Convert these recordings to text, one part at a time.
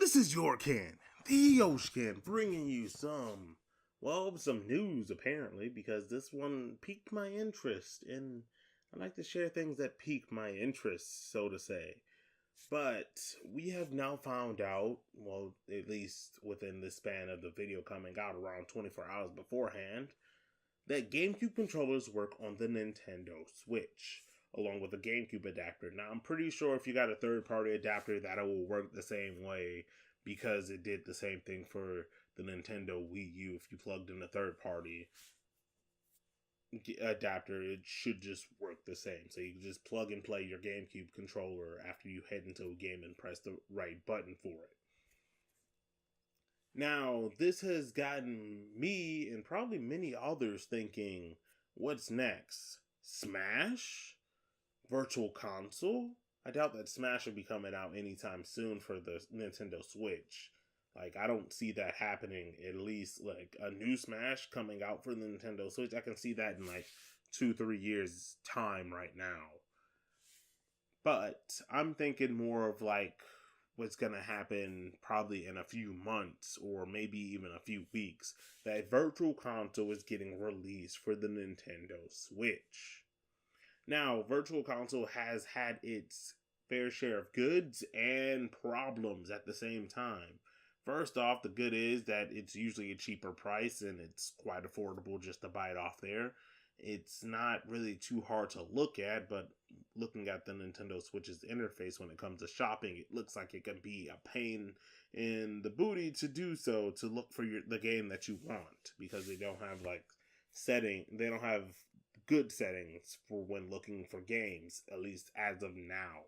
This is Yoshken, the Yoshken, bringing you some news apparently, because this one piqued my interest, and I like to share things that pique my interest, so to say. But we have now found out, well, at least within the span of the video coming out around 24 hours beforehand, that GameCube controllers work on the Nintendo Switch, along with a GameCube adapter. Now, I'm pretty sure if you got a third-party adapter, that it will work the same way, because it did the same thing for the Nintendo Wii U. If you plugged in a third-party adapter, it should just work the same. So you can just plug and play your GameCube controller after you head into a game and press the right button for it. Now, this has gotten me and probably many others thinking, what's next? Smash? Virtual Console? I doubt that Smash will be coming out anytime soon for the Nintendo Switch. Like, I don't see that happening, at least, like, a new Smash coming out for the Nintendo Switch. I can see that in, like, 2-3 years' time right now. But I'm thinking more of, like, what's going to happen probably in a few months or maybe even a few weeks. That Virtual Console is getting released for the Nintendo Switch. Now, Virtual Console has had its fair share of goods and problems at the same time. First off, the good is that it's usually a cheaper price and it's quite affordable just to buy it off there. It's not really too hard to look at, but looking at the Nintendo Switch's interface when it comes to shopping, it looks like it can be a pain in the booty to do so, to look for the game that you want, because they don't have they don't have good settings for when looking for games, at least as of now.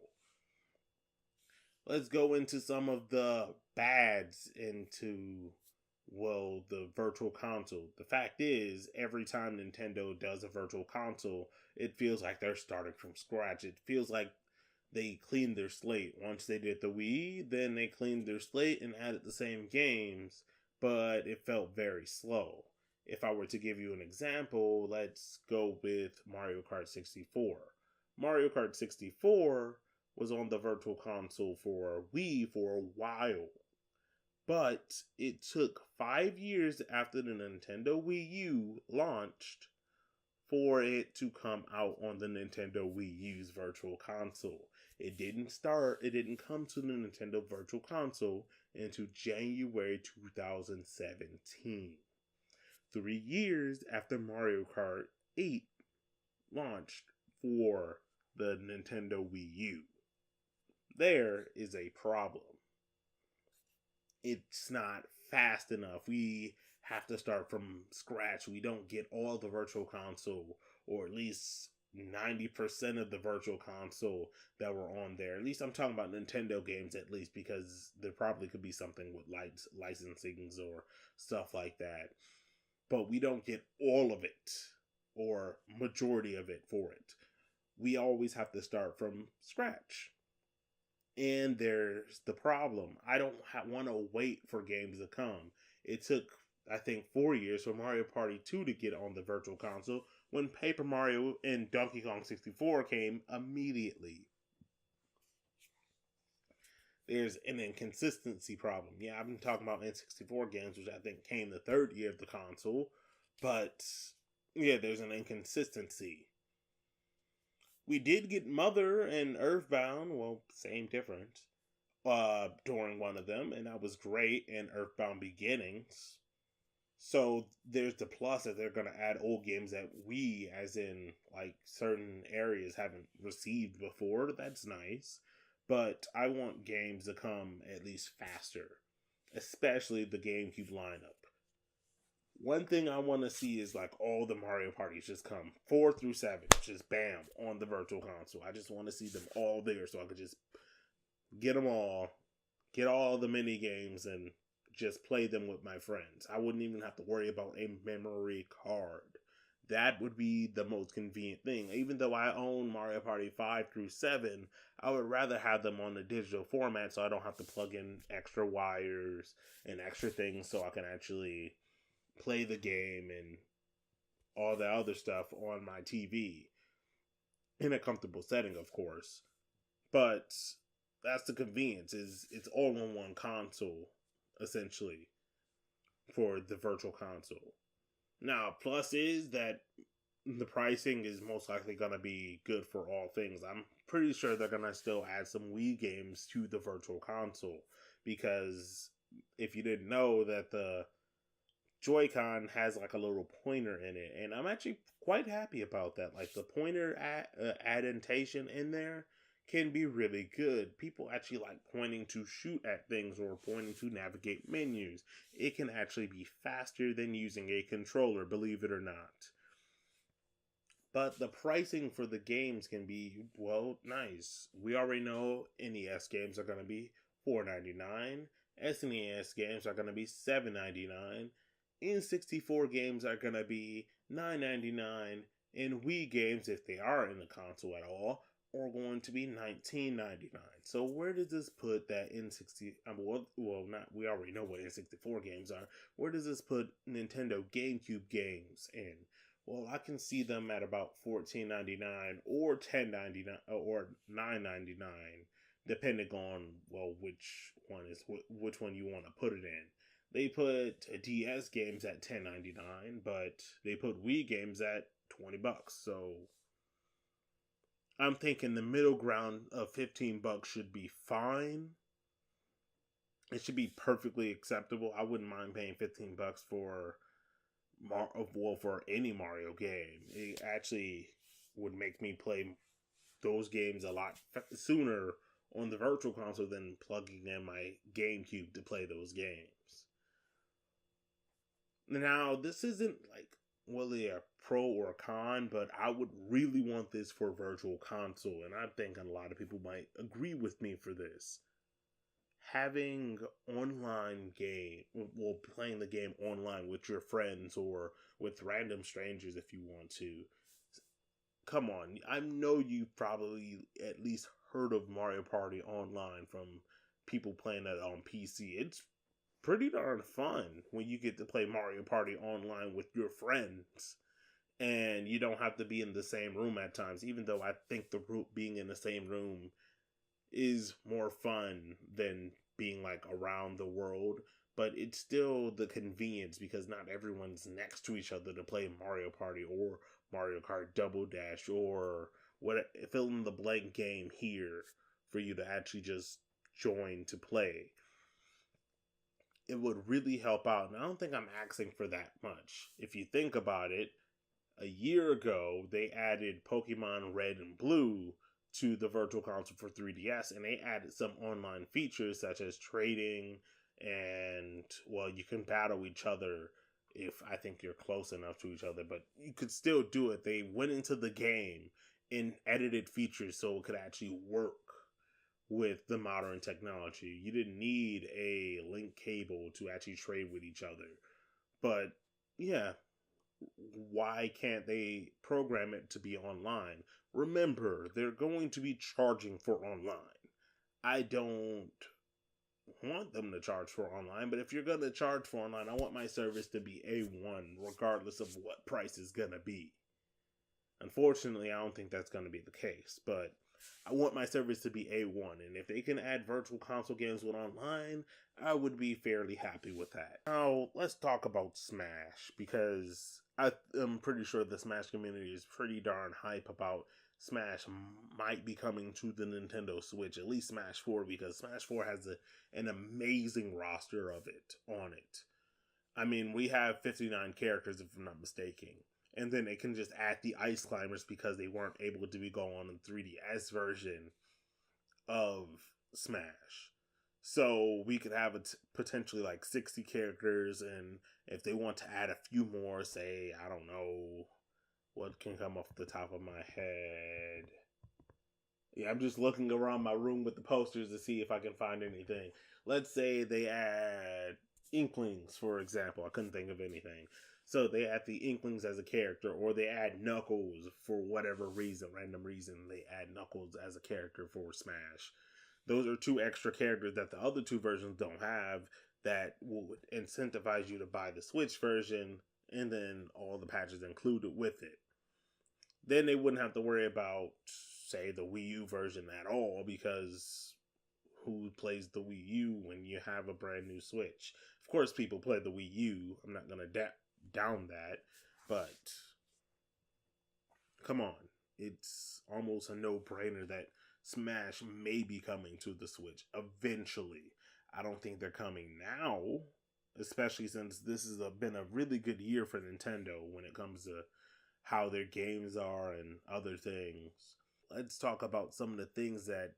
Let's go into some of the bads into, well, the Virtual Console. The fact is, every time Nintendo does a Virtual Console, it feels like they're starting from scratch. It feels like they cleaned their slate. Once they did the Wii, then they cleaned their slate and added the same games, but it felt very slow. If I were to give you an example, let's go with Mario Kart 64. Mario Kart 64 was on the Virtual Console for Wii for a while, but it took 5 years after the Nintendo Wii U launched for it to come out on the Nintendo Wii U's Virtual Console. It didn't come to the Nintendo Virtual Console until January 2017. 3 years after Mario Kart 8 launched for the Nintendo Wii U. There is a problem. It's not fast enough. We have to start from scratch. We don't get all the Virtual Console, or at least 90% of the Virtual Console that were on there. At least I'm talking about Nintendo games, at least, because there probably could be something with licensings or stuff like that. But we don't get all of it, or majority of it for it. We always have to start from scratch. And there's the problem. I don't want to wait for games to come. It took, I think, 4 years for Mario Party 2 to get on the Virtual Console, when Paper Mario and Donkey Kong 64 came immediately. There's an inconsistency problem. Yeah, I've been talking about N64 games, which I think came the third year of the console. But, yeah, there's an inconsistency. We did get Mother and Earthbound, well, same difference, during one of them, and that was great, and Earthbound Beginnings. So there's the plus that they're going to add old games that we, as in, like, certain areas haven't received before. That's nice. But I want games to come at least faster, especially the GameCube lineup. One thing I want to see is, like, all the Mario parties just come 4 through 7, just bam, on the Virtual Console. I just want to see them all there so I could just get them all, get all the mini games, and just play them with my friends. I wouldn't even have to worry about a memory card. That would be the most convenient thing. Even though I own Mario Party 5 through 7, I would rather have them on the digital format so I don't have to plug in extra wires and extra things so I can actually play the game and all the other stuff on my TV. In a comfortable setting, of course. But That's the convenience. Is it's all on one console, essentially, for the virtual console. Now, plus is that the pricing is most likely going to be good for all things. I'm pretty sure they're going to still add some Wii games to the virtual console, because if you didn't know that the Joy-Con has like a little pointer in it, and I'm actually quite happy about that. Like the pointer addentation in there can be really good. People actually like pointing to shoot at things or pointing to navigate menus. It can actually be faster than using a controller, believe it or not. But the pricing for the games can be, well, nice. We already know NES games are going to be $4.99. SNES games are going to be $7.99. N64 games are going to be $9.99. And Wii games, if they are in the console at all, are going to be $19.99. So where does this put that N60? Well, not. We already know what N64 games are. Where does this put Nintendo Gamecube games in? Well, I can see them at about $14.99 or $10.99 or $9.99, depending on which one you want to put it in. They put DS games at $10.99, but they put Wii games at $20. So I'm thinking the middle ground of $15 should be fine. It should be perfectly acceptable. I wouldn't mind paying $15 for any Mario game. It actually would make me play those games a lot sooner on the virtual console than plugging in my GameCube to play those games. Now, this isn't like really a pro or a con, but I would really want this for virtual console, and I think a lot of people might agree with me for this. Having online game, playing the game online with your friends or with random strangers if you want to. Come on, I know you've probably at least heard of Mario Party Online from people playing it on PC. It's pretty darn fun when you get to play Mario Party Online with your friends. And you don't have to be in the same room at times, even though I think being in the same room is more fun than being like around the world, but it's still the convenience because not everyone's next to each other to play Mario Party or Mario Kart Double Dash or what fill in the blank game here for you to actually just join to play. It would really help out, and I don't think I'm asking for that much. If you think about it, a year ago they added Pokemon Red and Blue to the virtual console for 3DS, and they added some online features such as trading and, you can battle each other if I think you're close enough to each other, but you could still do it. They went into the game and edited features so it could actually work with the modern technology. You didn't need a link cable to actually trade with each other. But yeah, why can't they program it to be online? Remember, they're going to be charging for online. I don't want them to charge for online, but if you're going to charge for online, I want my service to be A1, regardless of what price is going to be. Unfortunately, I don't think that's going to be the case, but I want my service to be A1, and if they can add virtual console games with online, I would be fairly happy with that. Now, let's talk about Smash, because I'm pretty sure the Smash community is pretty darn hype about Smash might be coming to the Nintendo Switch, at least Smash 4, because Smash 4 has an amazing roster of it on it. I mean, we have 59 characters, if I'm not mistaken. And then they can just add the Ice Climbers because they weren't able to be going on the 3DS version of Smash. So we could have potentially like 60 characters, and if they want to add a few more, say, I don't know, what can come off the top of my head? Yeah, I'm just looking around my room with the posters to see if I can find anything. Let's say they add Inklings, for example. I couldn't think of anything. So they add the Inklings as a character, or they add Knuckles for whatever reason, random reason, they add Knuckles as a character for Smash. Those are two extra characters that the other two versions don't have that would incentivize you to buy the Switch version, and then all the patches included with it. Then they wouldn't have to worry about, say, the Wii U version at all, because who plays the Wii U when you have a brand new Switch. Of course, people play the Wii U. I'm not going to down that. But, come on. It's almost a no-brainer that Smash may be coming to the Switch eventually. I don't think they're coming now, especially since this has been a really good year for Nintendo when it comes to how their games are and other things. Let's talk about some of the things that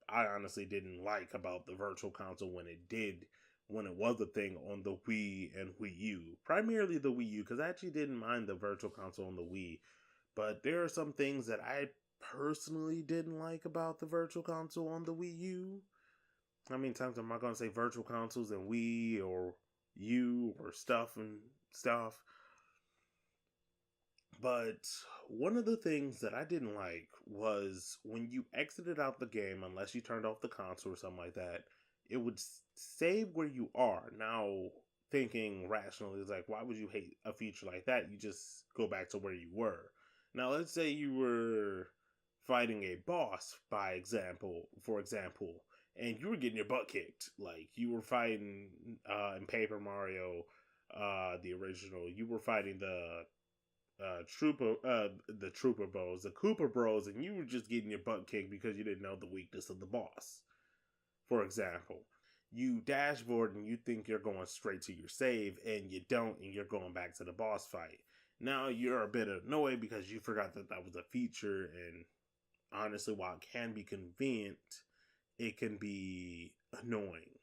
I honestly didn't like about the Virtual Console when it was a thing on the Wii and Wii U. Primarily the Wii U, because I actually didn't mind the Virtual Console on the Wii. But there are some things that I personally didn't like about the Virtual Console on the Wii U. How many times am I going to say Virtual Consoles and Wii or U or stuff and stuff? But one of the things that I didn't like was when you exited out the game, unless you turned off the console or something like that, it would save where you are. Now, thinking rationally is like, why would you hate a feature like that? You just go back to where you were. Now, let's say you were fighting a boss, for example, and you were getting your butt kicked. Like, you were fighting in Paper Mario, the original. You were fighting the Trooper Bros, the Cooper Bros, and you were just getting your butt kicked because you didn't know the weakness of the boss. For example, you dashboard and you think you're going straight to your save, and you don't, and you're going back to the boss fight. Now you're a bit annoyed because you forgot that was a feature, and honestly, while it can be convenient, it can be annoying.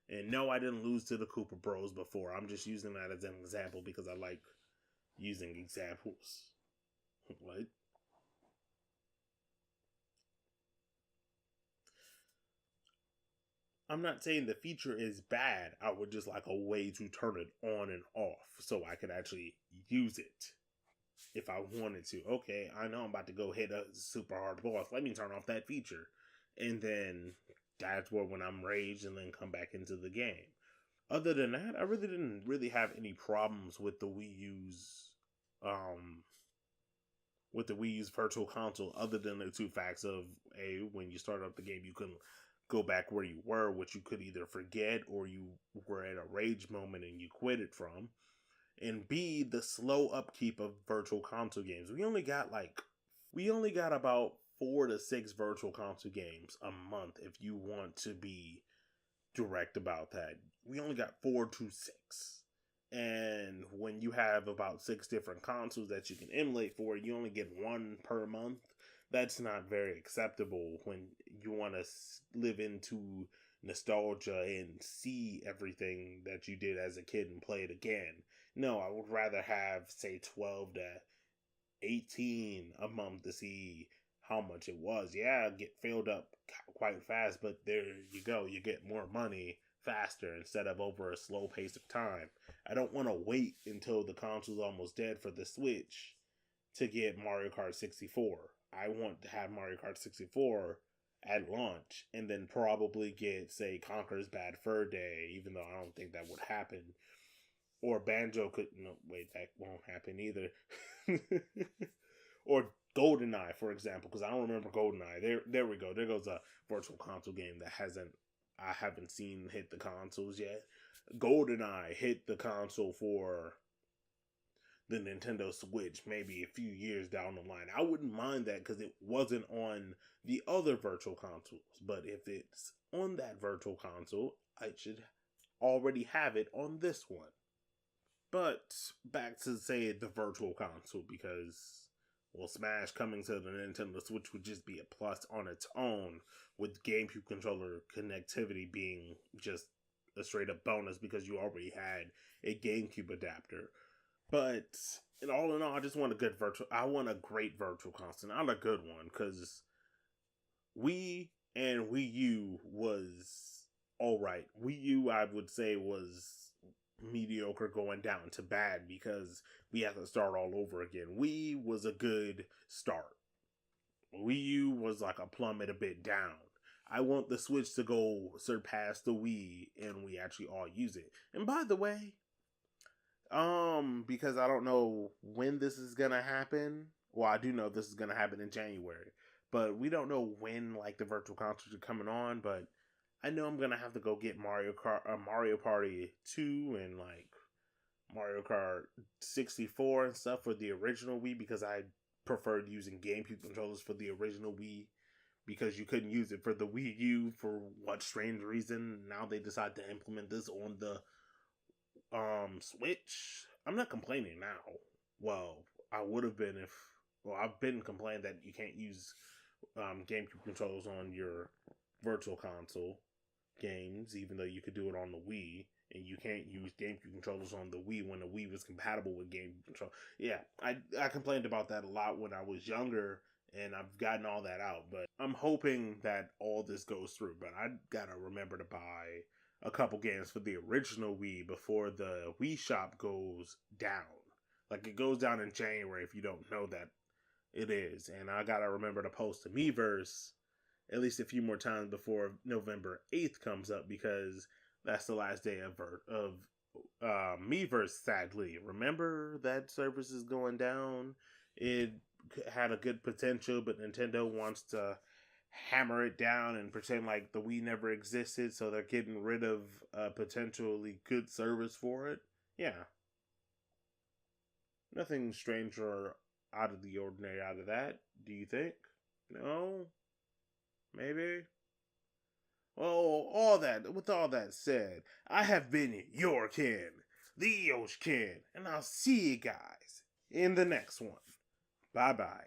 And no, I didn't lose to the Cooper Bros before. I'm just using that as an example because I like using examples. What? I'm not saying the feature is bad. I would just like a way to turn it on and off so I could actually use it if I wanted to. Okay, I know I'm about to go hit a super hard boss. Let me turn off that feature. And then dashboard when I'm raged and then come back into the game. Other than that, I really didn't have any problems with the Wii U's Virtual Console, other than the two facts of when you start up the game, you couldn't go back where you were, which you could either forget or you were at a rage moment and you quit it from, and B, the slow upkeep of Virtual Console games. We only got about 4 to 6 Virtual Console games a month if you want to be direct about that. We only got 4 to 6. And when you have about 6 different consoles that you can emulate for, you only get 1 per month. That's not very acceptable when you want to live into nostalgia and see everything that you did as a kid and play it again. No, I would rather have, say, 12 to 18 a month to see how much it was. Yeah, get filled up quite fast, but there you go. You get more money faster instead of over a slow pace of time. I don't want to wait until the console's almost dead for the Switch to get Mario Kart 64. I want to have Mario Kart 64 at launch and then probably get, say, Conker's Bad Fur Day, even though I don't think that would happen. Or Banjo could... No, wait, that won't happen either. Or GoldenEye, for example, because I don't remember GoldenEye. There we go. There goes a Virtual Console game that I haven't seen hit the consoles yet. GoldenEye hit the console for the Nintendo Switch maybe a few years down the line. I wouldn't mind that because it wasn't on the other Virtual Consoles. But if it's on that Virtual Console, I should already have it on this one. But back to, say, the Virtual Console, because, well, Smash coming to the Nintendo Switch would just be a plus on its own, with GameCube controller connectivity being just a straight up bonus because you already had a GameCube adapter. But in all, I just want I want a great Virtual Console, not a good one, because Wii and Wii U was alright. Wii U, I would say, was mediocre going down to bad because we have to start all over again. Wii was a good start. Wii U was like a plummet a bit down. I want the Switch to go surpass the Wii and we actually all use it. And by the way, because I don't know when this is gonna happen. Well, I do know this is gonna happen in January, but we don't know when like the Virtual Consoles are coming on. But I know I'm gonna have to go get Mario Party 2 and like Mario Kart 64 and stuff for the original Wii because I preferred using GameCube controllers for the original Wii because you couldn't use it for the Wii U for what strange reason. Now they decide to implement this on the Switch. I'm not complaining now. Well, I would have been if I've been complaining that you can't use GameCube controllers on your virtual console games, even though you could do it on the Wii, and you can't use GameCube controllers on the Wii when the Wii was compatible with GameCube control. Yeah, I complained about that a lot when I was younger, and I've gotten all that out. But I'm hoping that all this goes through. But I gotta remember to buy a couple games for the original Wii before the Wii shop goes down. Like, it goes down in January if you don't know that it is. And I gotta remember to post a Miiverse at least a few more times before November 8th comes up, because that's the last day of Miiverse, sadly. Remember that service is going down? It had a good potential, but Nintendo wants to hammer it down and pretend like the Wii never existed, so they're getting rid of a potentially good service for it. Yeah. Nothing strange or out of the ordinary out of that, do you think? No? Maybe? Well, with all that said, I have been your Ken, the Yoshken, and I'll see you guys in the next one. Bye-bye.